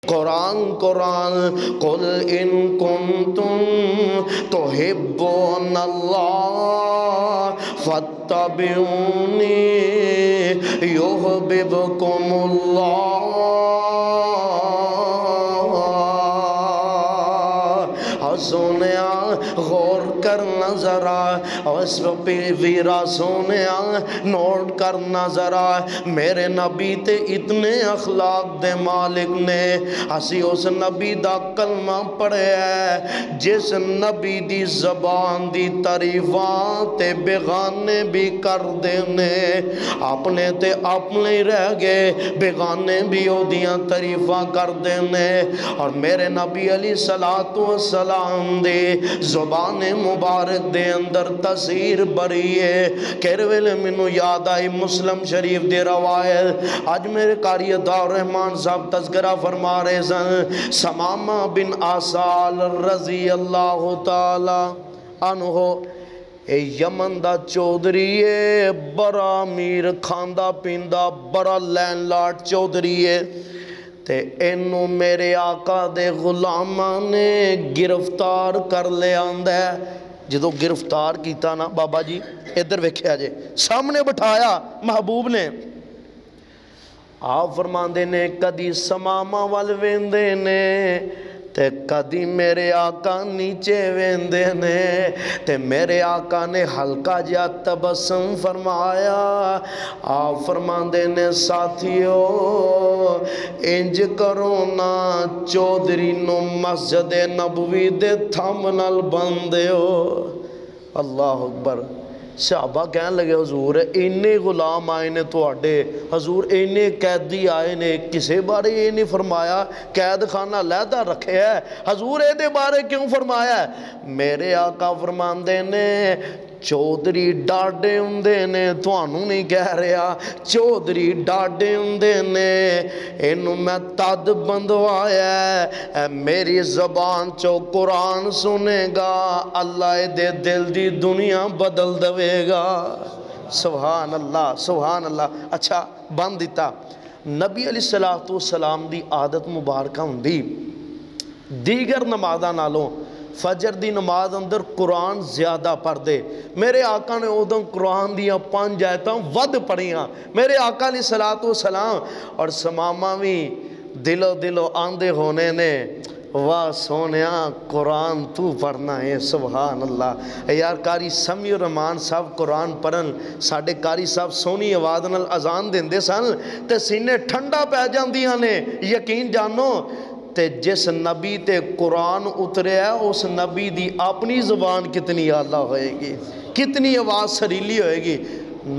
قرآن قل ان کنتم تحبون اللہ فاتبعونی یحببکم اللہ۔ سونیا غور کرنا ذرا، اس ویرا سونیا نوٹ کرنا ذرا، میرے نبی تے اتنے اخلاق دے مالک نے، اسی اس نبی دا کلمہ پڑھے ہے جس نبی دی زبان دی تعریفاں تے بیگانے بھی کر دینے، اپنے تے اپنے ہی رہ گئے، بیگانے بھی او دیاں تعریفاں کر دینے۔ اور میرے نبی علیہ السلام دے زبان مبارک دے اندر تاثیر بری ہے۔ کیرویل منو یاد آئی مسلم شریف دے روایت، آج میرے قاری عطاء الرحمن صاحب تذکرہ فرما رہے سن، سمامہ بن آسال رضی اللہ تعالی عنہ اے یمن دا چودھری ہے، بڑا امیر کھاندہ پیندہ بڑا لین لاٹ چودھری ہے، تے اینو میرے آقا دے غلامہ نے گرفتار کر لے آندہ ہے۔ جدو گرفتار کیتا نا بابا جی ادھر ویکھیا جے، سامنے بٹھایا محبوب نے، آپ فرماندے نے کدی سمامہ وال ویندے نے تے کدی میرے آقا نیچے ویندے نے، تے میرے آقا نے ہلکا جا تبسم فرمایا، آپ فرماندے نے ساتھیو انج کرو نا چودھری نو مسجد نبوی دے تھم نال بندے ہو۔ اللہ اکبر۔ صحابہ کہنے لگے حضور اینے غلام آئے نے تو آڈے، حضور اینے قیدی آئے نے، کسے بارے یہ نہیں فرمایا قید خانہ لیدہ رکھے ہے، حضور اے دے بارے کیوں فرمایا ہے؟ میرے آقا فرماندے نے چودھری ڈاڈے ہوندے نے، توانوں نہیں کہہ رہا، چودھری ڈاڈے ہوندے نے، انہوں میں تد بندوایا ہے، میری زبان چو قرآن سنے گا اللہ دے دل دی دنیا بدل دوے گا۔ سبحان اللہ سبحان اللہ۔ اچھا بند دیتا، نبی علیہ السلام دی عادت مبارکہ ہوندی دیگر نمازاں نالوں فجر دی نماز اندر قرآن زیادہ پڑھ دے۔ میرے آقا نے ادھوں قرآن دیا 5 آیتاں ود پڑھیاں، میرے آقا علیہ السلام اور سمامہ بھی دلو آندے ہونے نے، واہ سونیا قرآن تو پڑھنا ہے۔ سبحان اللہ۔ یار قاری سمیع الرحمان صاحب قرآن پڑھن، ساڑھے قاری صاحب سونی آواز نال اذان دیندے سن تے سینے ٹھنڈا پہ جاندیاں نے، یقین جانو تے جس نبی تے قرآن اترے ہے اس نبی دی اپنی زبان کتنی اعلیٰ ہوئے گی، کتنی آواز سریلی ہوئے گی۔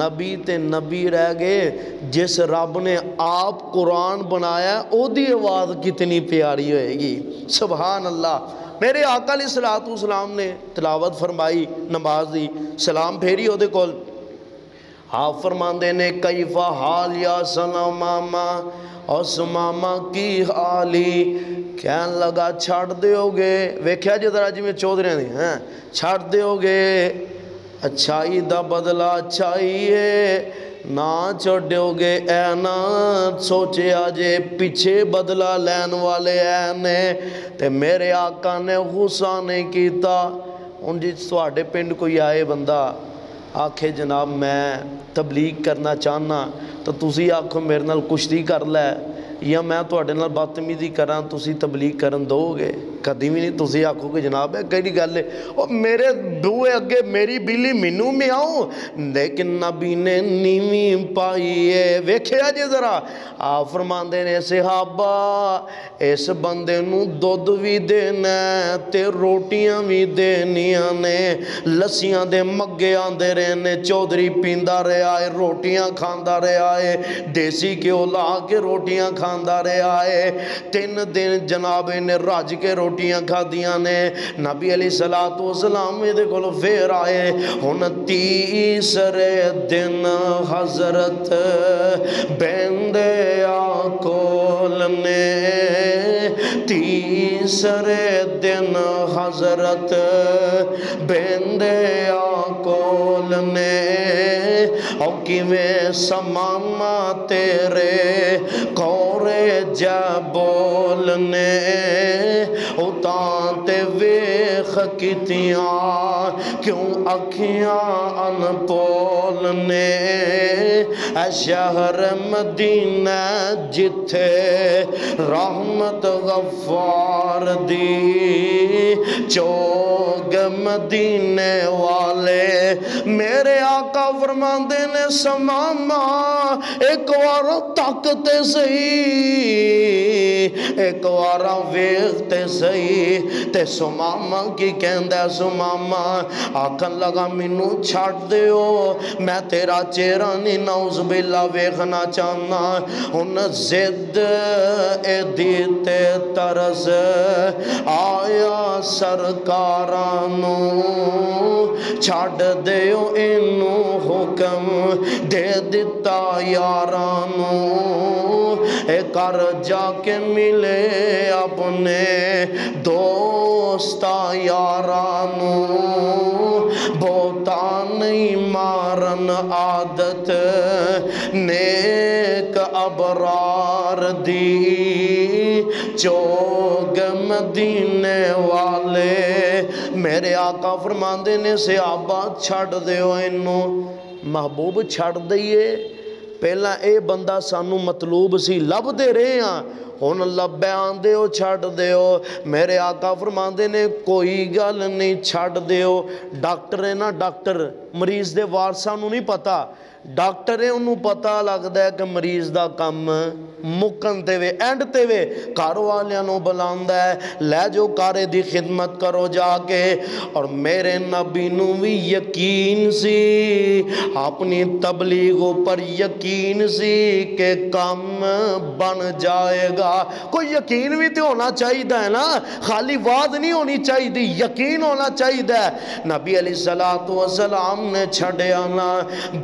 نبی تے نبی رہ گئے، جس رب نے آپ قرآن بنایا او دی آواز کتنی پیاری ہوئے گی۔ سبحان اللہ۔ میرے آقا علیہ السلام نے تلاوت فرمائی نماز دی، سلام پھیری ہو دے کول، آپ فرماندے نے کیفہ حال یا سلامامہ، اور سمامہ کی حالی، کہن لگا چھاڑ دے ہوگے، ویکھیا جی ذرا جی میں چودھرے نہیں ہیں، چھاڑ دے ہوگے اچھائی دا بدلہ اچھائی ہے، نہ چھوڑے ہوگے اے نہ سوچے آجے پیچھے بدلہ لین والے اے نے۔ تے میرے آقا نے غصہ نہیں کیتا، ان جی سواڑے پنڈ کوئی آئے بندہ آکھے جناب میں تبلیغ کرنا چاہنا تو تسی آکھو میرے نال کشتی کر لے، یا میں تواڈے نال بدتمیزی کراں تسی تبلیغ کرن دو گے؟ کدی بھی نہیں۔ تسی آکھو کہ جناب ہے کیڑی گل ہے، او میرے بوئے اگے میری بیلی مینوں میں آؤں، لیکن نبی نے نیویں پائی ہے۔ ویکھیا جی ذرا، آپ فرماندے نے صحابہ اس بندے نوں دودھ بھی دینا تے روٹیاں بھی دینیاں نے، لسیاں دے مگے آندے رہنے، چودھری پیندا رہا ہے، روٹیاں کھاندا رہا ہے، دیسی گھیو لا کے روٹیاں کھاندا رہا ہے، 3 دن جناب نے راج کے روٹیاں کھا دیا نے۔ نبی علیہ السلام دے کول پھر آئے، ہن تیسرے دن حضرت بیندے کول نے، تیسرے دن حضرت بیندے کول نے، او کیویں سمامہ تیرے کول دورے جبول نے اتاں تے ویخ کتیاں کیوں اکھیاں انپول نے اے شہر مدینہ جتھے رحمت غفار دی چوگ مدینے والے میرے آقا فرماندے نے سماما ایک وارا طاقتے سہی ایک وارا ویختے سہی تے سماما کی کہندہ سماما آکھن لگا منو چھاڑ دیو میں تیرا چہرہ نہیں نعوذ باللہ ویخنا چاہنا ان زد اے دیتے طرز آیا سرکارانو چھاڑ دیو انو حکم دے دیتا یارانو اے کر جا کے ملے اپنے دوستا یارانو بوتا نہیں مارن عادت نیک ابرار دی چوگ مدینے والے میرے آقا فرماندے نے صحابہ چھڑ دیو انو محبوب چھڑ دئیے پہلا اے بندہ سانو مطلوب سی لب دے رہے ہیں ہن لبے آن دیو چھڑ دیو میرے آقا فرماندے نے کوئی گل نہیں چھڑ دیو ڈاکٹر ہے نا ڈاکٹر مریض دے وارثاں نوں نہیں پتا ڈاکٹر ہے انہوں پتا لگتا ہے کہ مریض دا کم مکن تے وے اینڈ تے وے کارو والیاں نو بلاندہ ہے لے جو کارے دی خدمت کرو جا کے اور میرے نبی نو بھی یقین سی اپنی تبلیغوں پر یقین سی کہ کم بن جائے گا کوئی یقین بھی تو ہونا چاہیے ہے نا خالی وعد نہیں ہونی چاہیے یقین ہونا چاہیے نبی علیہ السلام نے چھڑے آنا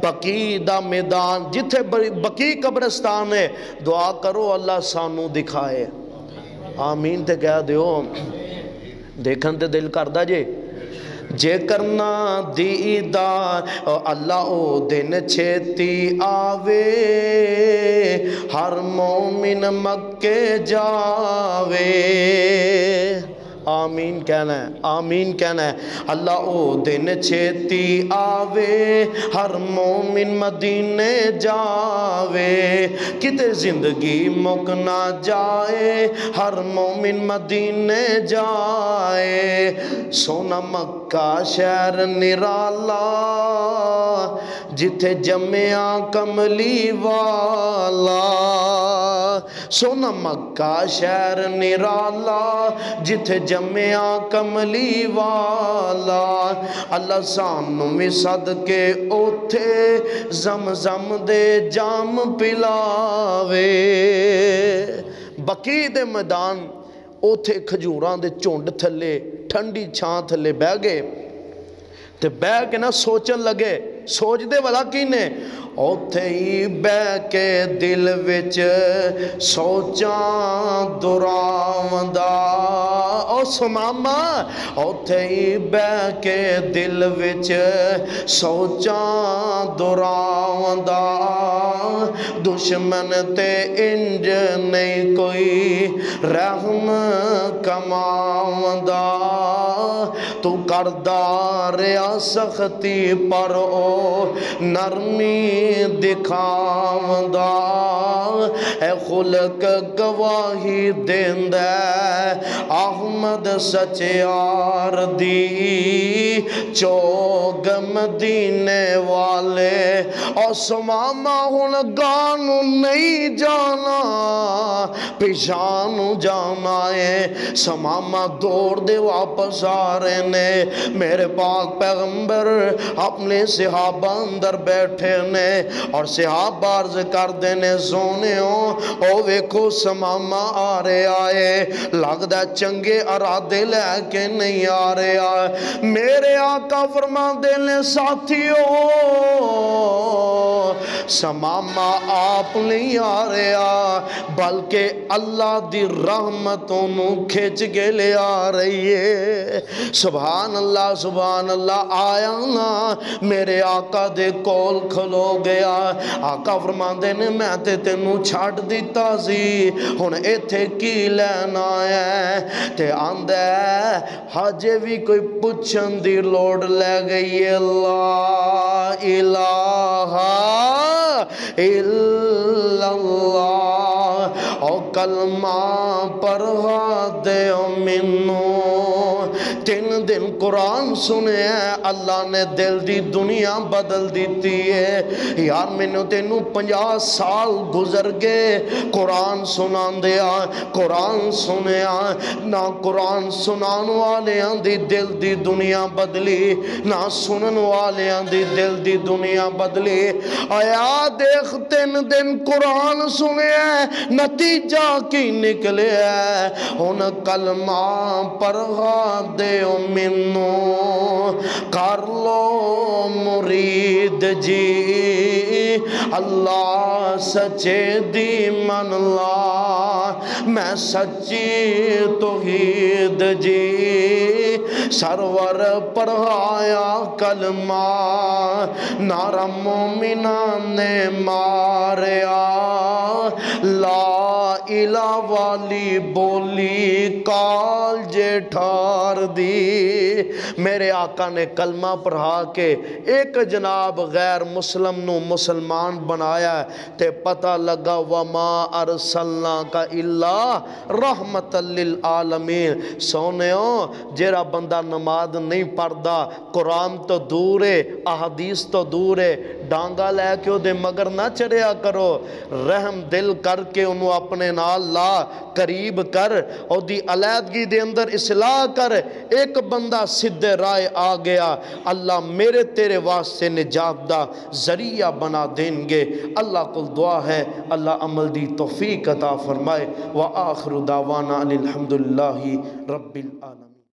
بقی دا میدان جتھے بقی قبرستان ہے دعا کرو اللہ سانو دکھائے آمین تے کہہ دیو دیکھن تے دل کردہ جے کرنا دیدار اللہ او دن چھتی آوے ہر مومن مکے جاوے آمین کہنا ہے آمین کہنا ہے اللہ او دن چھتی آوے ہر مومن مدینے جاوے کتے زندگی مکنا جائے ہر مومن مدینے جائے سونا مکہ شہر نرالا جتھے جمعہ کملی والا سونا مکہ شہر نرالا جتھے جمعہ کملی والا اللہ سانو میں صدقے اوتھے زمزم دے جام پلاوے بقی دے میدان اوتھے کھجوراں دے چونڈ تھلے ٹھنڈی چھان تھلے بہ گئے تے بہ کے نہ سوچن لگے سوچ دے والا کینے اوتھے ہی بہ کے دل وچ سوچاں دراوندا او سماما اوتھے ہی بہ کے دل وچ سوچاں دراوندا دشمن تے انج نہیں کوئی رحم کماوندا تو کردار یا سختی پر او نرمی دکھاوندا اے خلق گواہی دیندہ احمد سچیار دی چوگ مدینے والے اور سماما ہن گانو نہیں جانا پیشانو جانا ہے سماما دوڑ دے واپس آ رہے نے میرے پاک پیغمبر اپنے صحابہ اندر بیٹھے نے اور صحابہ عرض کر دینے سونے ہوں او ویکھو سماما آ رہے آئے لگ دا چنگے ارادے لے کے نہیں آ رہا. میرے آقا فرماندے نے ساتھیو سماما آپ نہیں آ رہا بلکہ اللہ دی رحمتوں نو کھچ کے لے آ رہی ہے. سبحان اللہ. آیا نا میرے آقا دے کول کھلو گیا. آقا فرماندے نے میں تے تینوں چھاڑ دیتا سی ہن ایتھے کی لینا ہے تے آندا ہے ہجے بھی کوئی پوچھن دی لوڑ لے گئی. لا الہ الا اللہ او کلمہ پڑھا دے مینوں. 3 دن قرآن سنے اللہ نے دل دی دنیا بدل دیتی ہے. یار مینوں تینوں 50 سال گزر گئے قرآن سنان دیا قرآن سنیا نہ قرآن سنان والیاں دی دل دی دنیا بدلی نہ سنن والیاں دی دل دی دنیا بدلی. آیا دیکھ 3 دن قرآن سنے نتیجہ کی نکلے ہن کلمہ پڑھا دے مینوں کر لو مرید جی اللہ سچے دی من لا میں سچی توحید جی سرور پڑھایا کلمہ نعرہ مومنان نے ماریا. لا الہ والی بولی کال جے ٹھار دی. میرے آقا نے کلمہ پڑھا کے ایک جناب غیر مسلم نو مسلمان بنایا تے پتہ لگا وما ارسلناک الا رحمت للعالمین. سونےو جیرا بندہ نماز نہیں پڑھدا قرآن تو دور ہے احادیث تو دور ہے ڈانگا لے کے او دے مگر نہ چڑھیا کرو. رحم دل کر کے انہوں اپنے نال لا قریب کر او دی علیحدگی دے اندر اصلاح کر. ایک بندہ سدھے رائے آ گیا اللہ میرے تیرے واسطے نجات دا ذریعہ بنا دیں گے. اللہ کو دعا ہے اللہ عمل دی توفیق عطا فرمائے. وآخر دعوانا الحمدللہ رب العالمین.